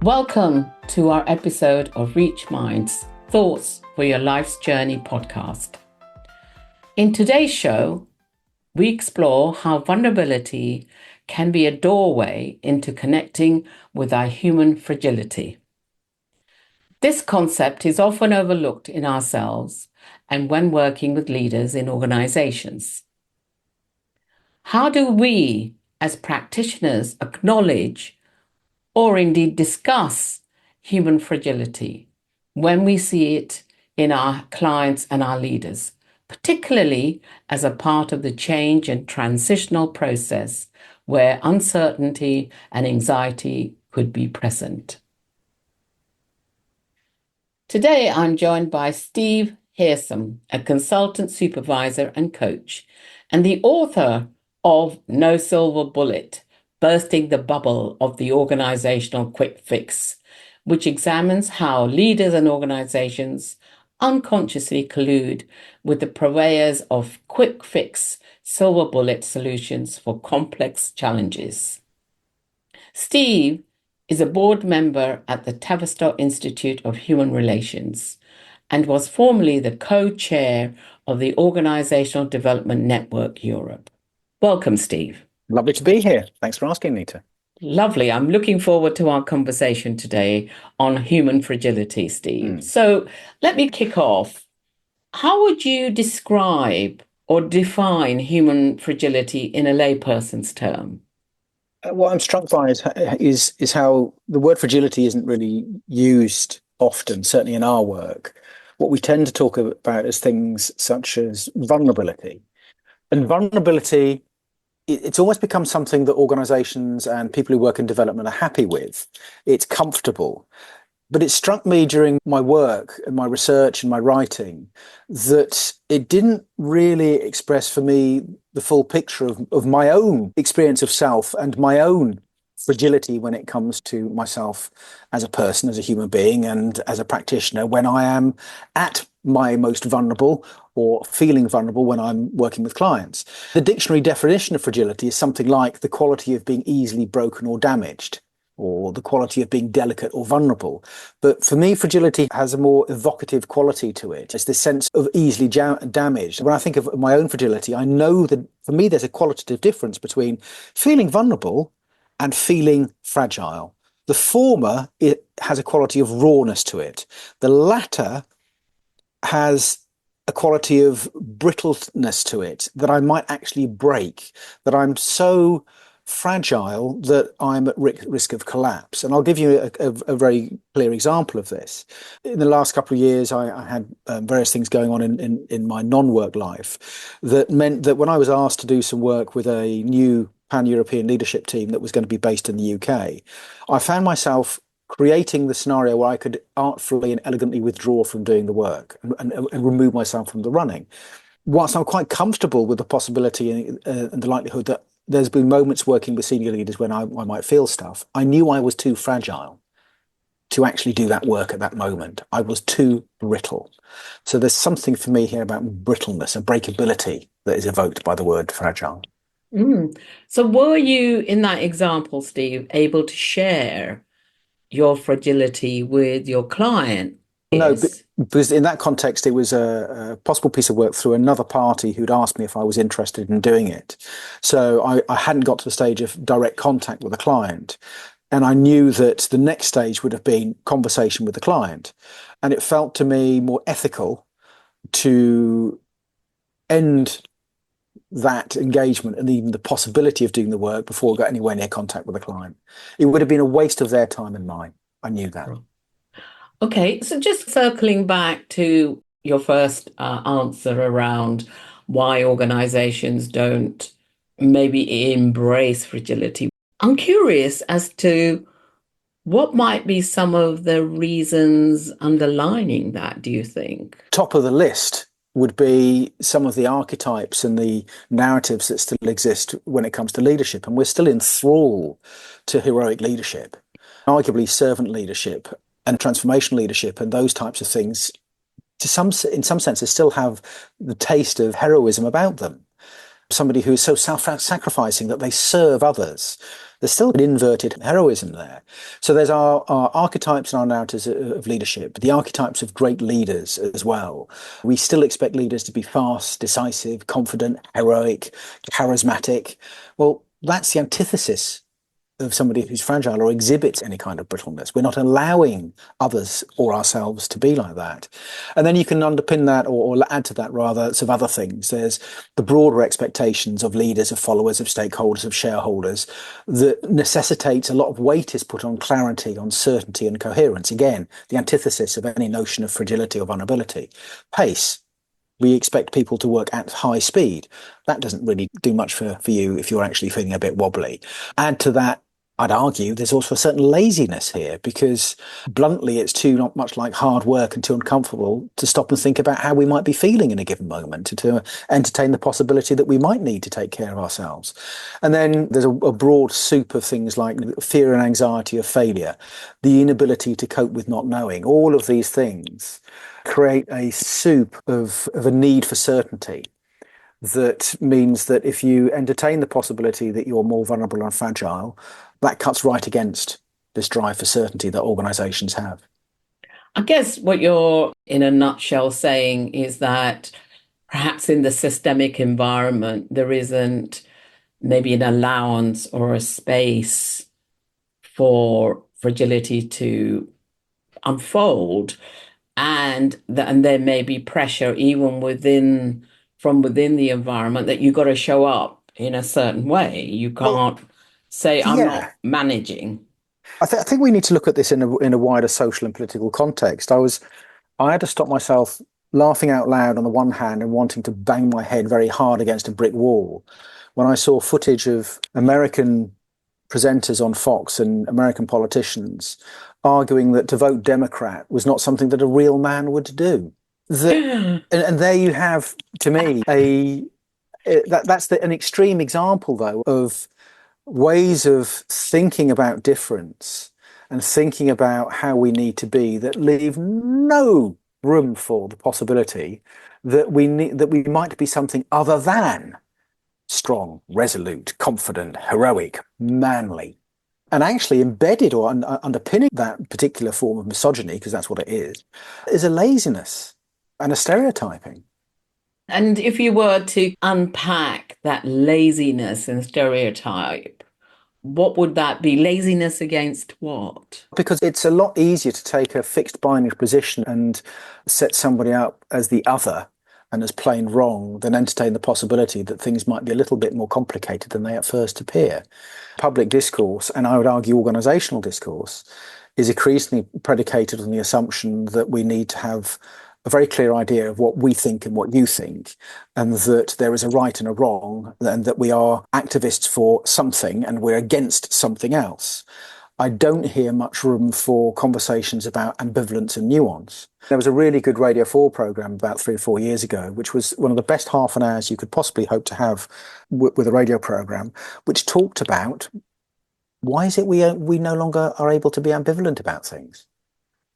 Welcome to our episode of Reach Minds, Thoughts for Your Life's Journey podcast. In today's show, we explore how vulnerability can be a doorway into connecting with our human fragility. This concept is often overlooked in ourselves and when working with leaders in organizations. How do we, as practitioners, acknowledge or indeed discuss human fragility when we see it in our clients and our leaders, particularly as a part of the change and transitional process where uncertainty and anxiety could be present? Today, I'm joined by Steve Hearsum, a consultant, supervisor, and coach, and the author of No Silver Bullet, Bursting the Bubble of the Organisational Quick Fix, which examines how leaders and organisations unconsciously collude with the purveyors of quick fix, silver bullet solutions for complex challenges. Steve is a board member at the Tavistock Institute of Human Relations and was formerly the co-chair of the Organisational Development Network Europe. Welcome, Steve. Lovely to be here. Thanks for asking, Nita. Lovely. I'm looking forward to our conversation today on human fragility, Steve. So let me kick off. How would you describe or define human fragility in a layperson's term? What I'm struck by is how the word fragility isn't really used often, certainly in our work. What we tend to talk about is things such as vulnerability. And vulnerability, it's almost become something that organizations and people who work in development are happy with. It's comfortable. But it struck me during my work and my research and my writing that it didn't really express for me the full picture of my own experience of self and my own fragility when it comes to myself as a person, as a human being, and as a practitioner when I am at my most vulnerable or feeling vulnerable when I'm working with clients. The dictionary definition of fragility is something like the quality of being easily broken or damaged, or the quality of being delicate or vulnerable. But for me, fragility has a more evocative quality to it. It's this sense of easily damaged. When I think of my own fragility, I know that for me, there's a qualitative difference between feeling vulnerable and feeling fragile. The former, it has a quality of rawness to it. The latter has a quality of brittleness to it, that I might actually break, that I'm so fragile that I'm at risk of collapse. And I'll give you a very clear example of this. In the last couple of years, I had various things going on in my non-work life that meant that when I was asked to do some work with a new pan-European leadership team that was going to be based in the UK, I found myself creating the scenario where I could artfully and elegantly withdraw from doing the work and remove myself from the running. Whilst I'm quite comfortable with the possibility and the likelihood that there's been moments working with senior leaders when I might feel stuff, I knew I was too fragile to actually do that work at that moment. I was too brittle. So there's something for me here about brittleness and breakability that is evoked by the word fragile. So were you, in that example, Steve, able to share your fragility with your client? No, because in that context, it was a possible piece of work through another party who'd asked me if I was interested in doing it. So I hadn't got to the stage of direct contact with the client. And I knew that the next stage would have been conversation with the client. And it felt to me more ethical to end that engagement and even the possibility of doing the work before I got anywhere near contact with the client. It would have been a waste of their time and mine. I knew that. Okay, so just circling back to your first answer around why organizations don't maybe embrace fragility. I'm curious as to what might be some of the reasons underlining that, do you think? Top of the list would be some of the archetypes and the narratives that still exist when it comes to leadership. And we're still in thrall to heroic leadership, arguably servant leadership and transformational leadership and those types of things, in some senses, still have the taste of heroism about them. somebody who is so self-sacrificing that they serve others. There's still an inverted heroism there. So there's our archetypes and our narratives of leadership, the archetypes of great leaders as well. We still expect leaders to be fast, decisive, confident, heroic, charismatic. Well, that's the antithesis of somebody who's fragile or exhibits any kind of brittleness. We're not allowing others or ourselves to be like that. And then you can underpin that or add to that rather some other things. There's the broader expectations of leaders, of followers, of stakeholders, of shareholders that necessitates a lot of weight is put on clarity, on certainty and coherence. Again, the antithesis of any notion of fragility or vulnerability. Pace. We expect people to work at high speed. That doesn't really do much for you if you're actually feeling a bit wobbly. Add to that, I'd argue there's also a certain laziness here because bluntly, it's too not much like hard work and too uncomfortable to stop and think about how we might be feeling in a given moment, to entertain the possibility that we might need to take care of ourselves. And then there's a broad soup of things like fear and anxiety of failure, the inability to cope with not knowing. All of these things create a soup of a need for certainty. That means that if you entertain the possibility that you're more vulnerable and fragile, that cuts right against this drive for certainty that organizations have. I guess what you're, in a nutshell, saying is that perhaps in the systemic environment, there isn't maybe an allowance or a space for fragility to unfold, and there may be pressure even from within the environment that you've got to show up in a certain way. You Well, can't say, I'm yeah, not managing. I think we need to look at this in a wider social and political context. I had to stop myself laughing out loud on the one hand and wanting to bang my head very hard against a brick wall when I saw footage of American presenters on Fox and American politicians arguing that to vote Democrat was not something that a real man would do. That, and there you have, to me, that's an extreme example, though, of ways of thinking about difference and thinking about how we need to be that leave no room for the possibility that we might be something other than strong, resolute, confident, heroic, manly. And actually embedded or underpinning that particular form of misogyny, because that's what it is a laziness and a stereotyping. And if you were to unpack that laziness and stereotype, what would that be? Laziness against what? Because it's a lot easier to take a fixed binary position and set somebody up as the other and as plain wrong than entertain the possibility that things might be a little bit more complicated than they at first appear. Public discourse, and I would argue organisational discourse, is increasingly predicated on the assumption that we need to have a very clear idea of what we think and what you think, and that there is a right and a wrong, and that we are activists for something and we're against something else. I don't hear much room for conversations about ambivalence and nuance. There was a really good Radio 4 programme about 3 or 4 years ago, which was one of the best half an hours you could possibly hope to have with a radio programme, which talked about why is it we no longer are able to be ambivalent about things.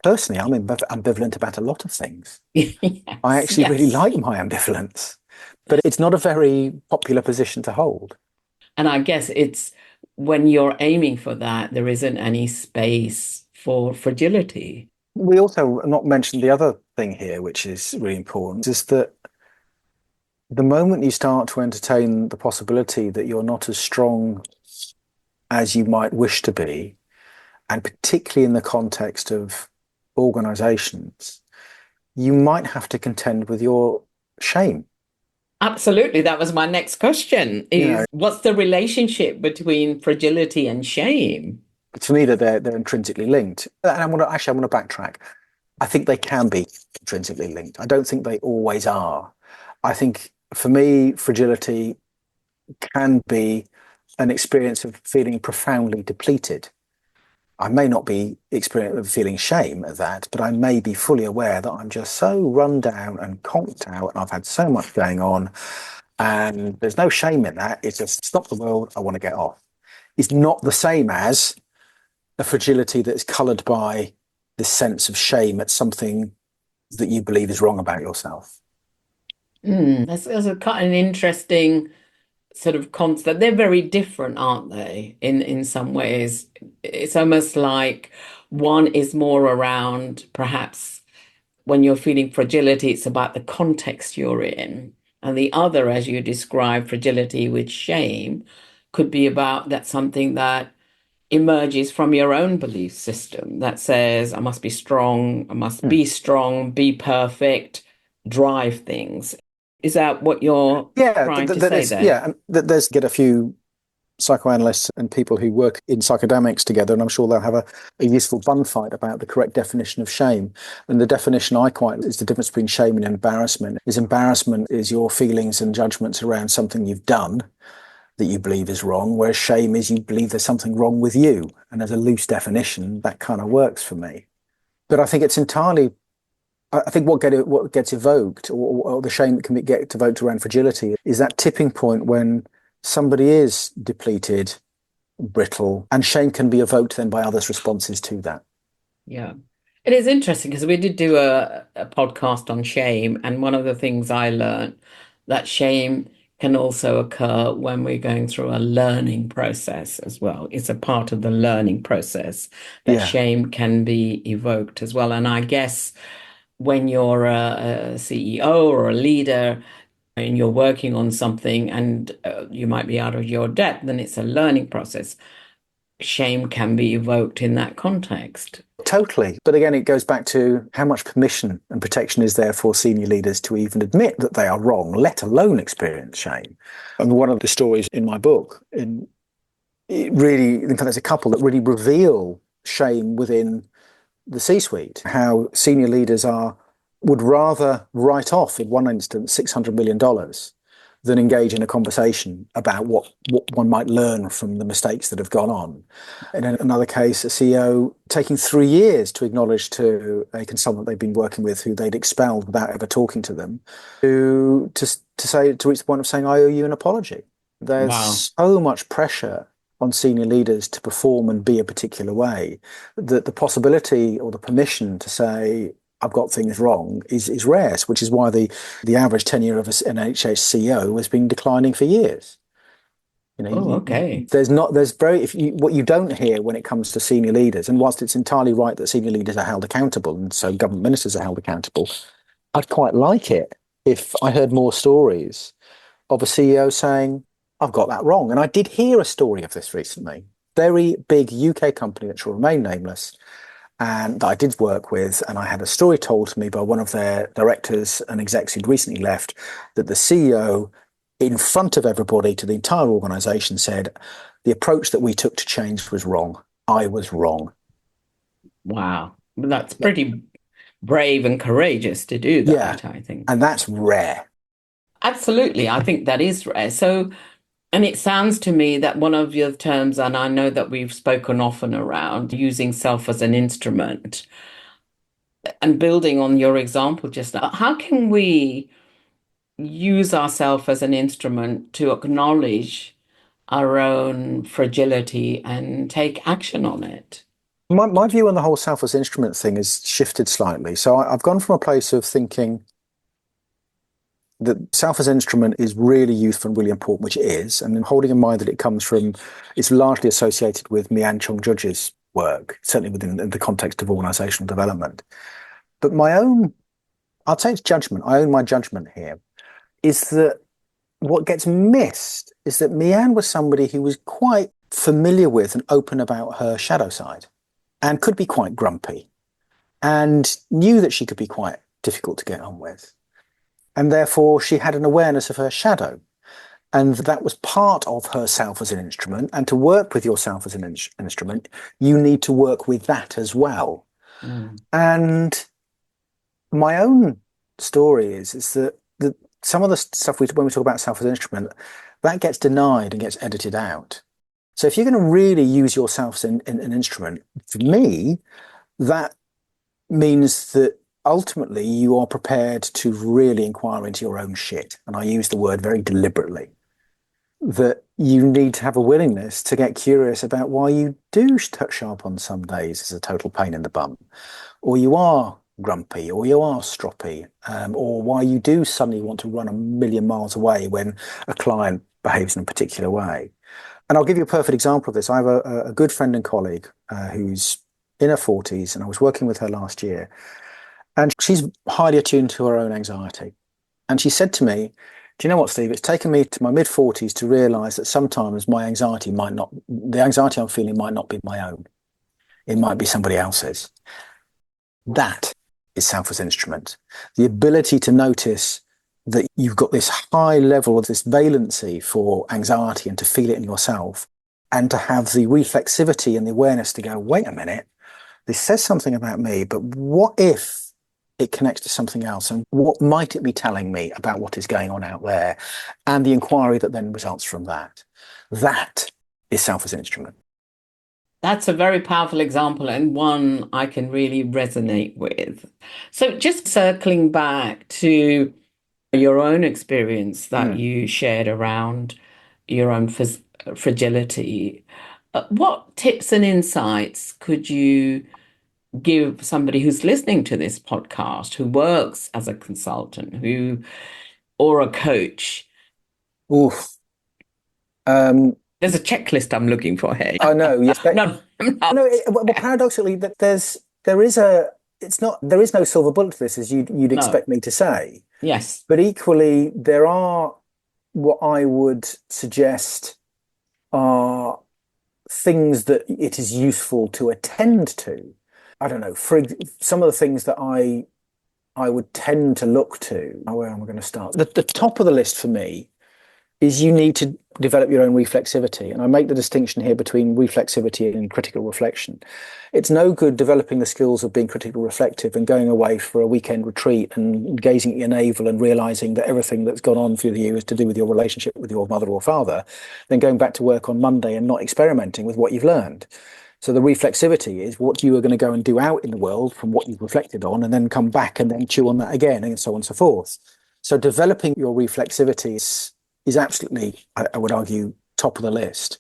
Personally, I'm ambivalent about a lot of things. I Yes, actually really yes. like my ambivalence, but it's not a very popular position to hold. And I guess it's when you're aiming for that, there isn't any space for fragility. We also not mentioned the other thing here, which is really important, is that the moment you start to entertain the possibility that you're not as strong as you might wish to be, and particularly in the context of organizations, you might have to contend with your shame. Absolutely. That was my next question You is know, what's the relationship between fragility and shame? to me that they're intrinsically linked. And I want to backtrack. I think they can be intrinsically linked. I don't think they always are. I think for me, fragility can be an experience of feeling profoundly depleted. I may not be feeling shame at that, but I may be fully aware that I'm just so run down and conked out and I've had so much going on. And there's no shame in that. It's just stop the world. I want to get off. It's not the same as a fragility that is coloured by this sense of shame at something that you believe is wrong about yourself. That's quite an interesting sort of constant. They're very different, aren't they? In some ways, it's almost like one is more around perhaps when you're feeling fragility, it's about the context you're in. And the other, as you describe fragility with shame, could be about that something that emerges from your own belief system that says, I must be strong, I must Hmm. be strong, be perfect, drive things. Is that what you're Yeah, trying to that say is, there? yeah, and there's get a few psychoanalysts and people who work in psychodynamics together, and I'm sure they'll have a useful bun fight about the correct definition of shame. And the definition I quite is the difference between shame and embarrassment. Is embarrassment is your feelings and judgments around something you've done that you believe is wrong, whereas shame is you believe there's something wrong with you. And as a loose definition, that kind of works for me. But I think it's entirely I think what gets evoked, or the shame that can get evoked around fragility, is that tipping point when somebody is depleted, brittle, and shame can be evoked then by others' responses to that. Yeah. It is interesting because we did do a podcast on shame, and one of the things I learned that shame can also occur when we're going through a learning process as well. It's a part of the learning process that Yeah, shame can be evoked as well. And I guess when you're a CEO or a leader and you're working on something and you might be out of your depth, then it's a learning process. Shame can be evoked in that context. totally. But again, it goes back to how much permission and protection is there for senior leaders to even admit that they are wrong, let alone experience shame. And one of the stories in my book, in fact, there's a couple that really reveal shame within the C-suite, how senior leaders would rather write off, in one instance, $600 million than engage in a conversation about what one might learn from the mistakes that have gone on. In another case, a CEO taking 3 years to acknowledge to a consultant they've been working with who they'd expelled without ever talking to them, to reach the point of saying, I owe you an apology. Wow. There's so much pressure on senior leaders to perform and be a particular way that the possibility or the permission to say, I've got things wrong is rare, which is why the average tenure of an NHS CEO has been declining for years. Oh, okay. There's not, there's very, if you, what you don't hear when it comes to senior leaders, and whilst it's entirely right that senior leaders are held accountable, and so government ministers are held accountable, I'd quite like it if I heard more stories of a CEO saying, I've got that wrong. And I did hear a story of this recently. Very big UK company that shall remain nameless and that I did work with. And I had a story told to me by one of their directors and execs who'd recently left that the CEO, in front of everybody to the entire organization, said, the approach that we took to change was wrong. I was wrong. Wow. That's pretty brave and courageous to do Yeah. that, I think. And that's rare. Absolutely. I think that is rare. So, and it sounds to me that one of your terms, and I know that we've spoken often around using self as an instrument and building on your example just now, how can we use ourselves as an instrument to acknowledge our own fragility and take action on it? My view on the whole self as instrument thing has shifted slightly. So I've gone from a place of thinking that self as instrument is really useful and really important, which it is, and then holding in mind that it's largely associated with Mian Chung Judge's work, certainly within the context of organizational development. But I'll say it's judgment. I own my judgment here, is that what gets missed is that Mian was somebody who was quite familiar with and open about her shadow side and could be quite grumpy and knew that she could be quite difficult to get on with. And therefore, she had an awareness of her shadow. And that was part of herself as an instrument. And to work with yourself as an instrument, you need to work with that as well. Mm. And my own story is that some of the stuff when we talk about self as an instrument, that gets denied and gets edited out. So if you're going to really use yourself as an instrument, for me, that means that ultimately you are prepared to really inquire into your own shit. And I use the word very deliberately, that you need to have a willingness to get curious about why you do show up on some days as a total pain in the bum, or you are grumpy, or you are stroppy, or why you do suddenly want to run a million miles away when a client behaves in a particular way. And I'll give you a perfect example of this. I have a good friend and colleague who's in her 40s, and I was working with her last year. And she's highly attuned to her own anxiety. And she said to me, do you know what, Steve? It's taken me to my mid 40s to realize that sometimes the anxiety I'm feeling might not be my own. It might be somebody else's. That is self as instrument. The ability to notice that you've got this high level of this valency for anxiety and to feel it in yourself, and to have the reflexivity and the awareness to go, wait a minute, this says something about me, but what if it connects to something else? And what might it be telling me about what is going on out there? And the inquiry that then results from that. That is self as instrument. That's a very powerful example and one I can really resonate with. So just circling back to your own experience that you shared around your own fragility, what tips and insights could you give somebody who's listening to this podcast, who works as a consultant, or a coach? Oof. There's a checklist I'm looking for here. I know, yes. No, I'm not. No, well, paradoxically, that there is no silver bullet to this, as you'd expect me to say. Yes. But equally, there are what I would suggest are things that it is useful to attend to. I don't know, for some of the things that I would tend to look to. Where am I going to start? The top of the list for me is you need to develop your own reflexivity. And I make the distinction here between reflexivity and critical reflection. It's no good developing the skills of being critical reflective and going away for a weekend retreat and gazing at your navel and realizing that everything that's gone on through the year is to do with your relationship with your mother or father, then going back to work on Monday and not experimenting with what you've learned. So the reflexivity is what you are going to go and do out in the world from what you've reflected on, and then come back and then chew on that again, and so on and so forth. So developing your reflexivity is absolutely, I would argue, top of the list.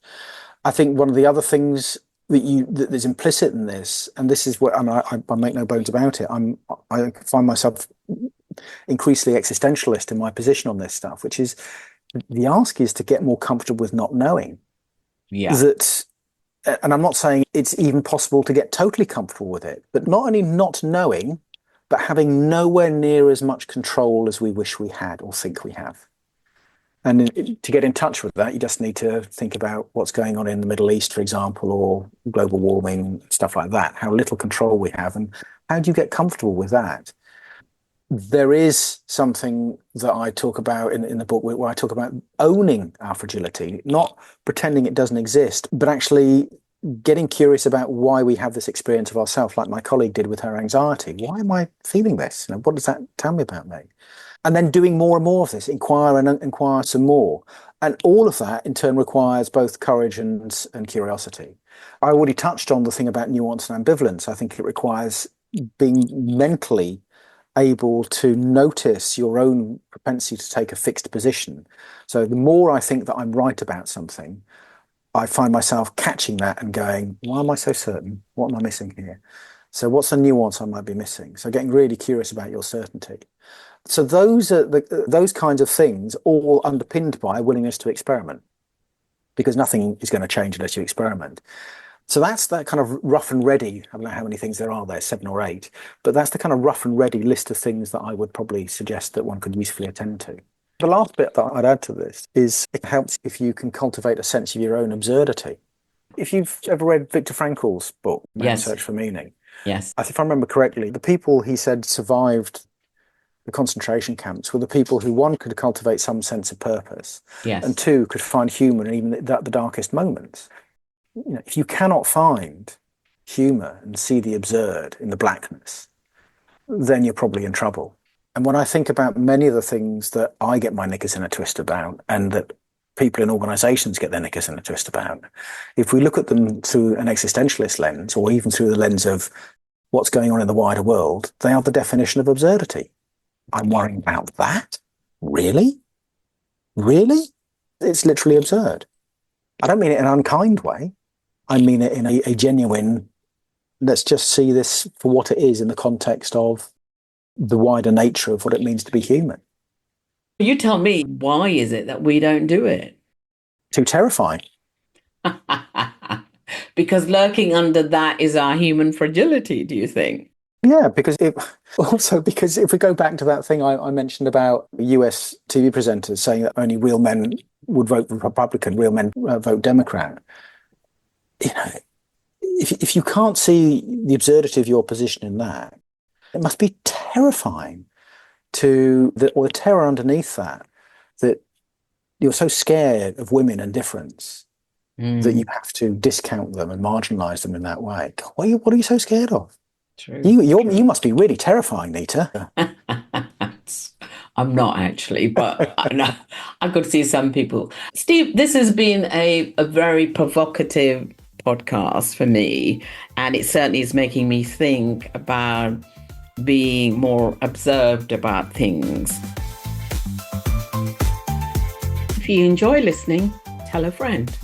I think one of the other things that is implicit in this, and this is what I make no bones about it. I find myself increasingly existentialist in my position on this stuff, which is the ask is to get more comfortable with not knowing. Yeah. And I'm not saying it's even possible to get totally comfortable with it, but not only not knowing, but having nowhere near as much control as we wish we had or think we have. And to get in touch with that, you just need to think about what's going on in the Middle East, for example, or global warming, stuff like that, how little control we have, and how do you get comfortable with that? There is something that I talk about in the book where I talk about owning our fragility, not pretending it doesn't exist, but actually getting curious about why we have this experience of ourselves, like my colleague did with her anxiety. Why am I feeling this? What does that tell me about me? And then doing more and more of this, inquire and inquire some more. And all of that in turn requires both courage and curiosity. I already touched on the thing about nuance and ambivalence. I think it requires being mentally able to notice your own propensity to take a fixed position. So the more I think that I'm right about something, I find myself catching that and going, why am I so certain? What am I missing here? So what's the nuance I might be missing? So getting really curious about your certainty. So those are those kinds of things, all underpinned by a willingness to experiment, because nothing is going to change unless you experiment. So that's that kind of rough and ready. I don't know how many things there are there, 7 or 8, but that's the kind of rough and ready list of things that I would probably suggest that one could usefully attend to. The last bit that I'd add to this is it helps if you can cultivate a sense of your own absurdity. If you've ever read Viktor Frankl's book, Man's Search for Meaning, Yes. if I remember correctly, the people he said survived the concentration camps were the people who, one, could cultivate some sense of purpose, Yes. and two, could find humour in even the darkest moments. If you cannot find humour and see the absurd in the blackness, then you're probably in trouble. And when I think about many of the things that I get my knickers in a twist about, and that people in organisations get their knickers in a twist about, if we look at them through an existentialist lens, or even through the lens of what's going on in the wider world, they are the definition of absurdity. I'm worrying about that? Really? Really? It's literally absurd. I don't mean it in an unkind way. I mean it in a genuine, let's just see this for what it is in the context of the wider nature of what it means to be human. You tell me, why is it that we don't do it? too terrifying. Because lurking under that is our human fragility, do you think? Yeah, because if we go back to that thing I mentioned about US TV presenters saying that only real men would vote Republican, real men vote Democrat. You know, if you can't see the absurdity of your position in that, it must be terrifying or the terror underneath that you're so scared of women and difference that you have to discount them and marginalize them in that way. God, what are you so scared of? True. You must be really terrifying, Nita. I'm not actually, but I could see some people. Steve, this has been a very provocative podcast for me, and it certainly is making me think about being more observed about things. If you enjoy listening, tell a friend.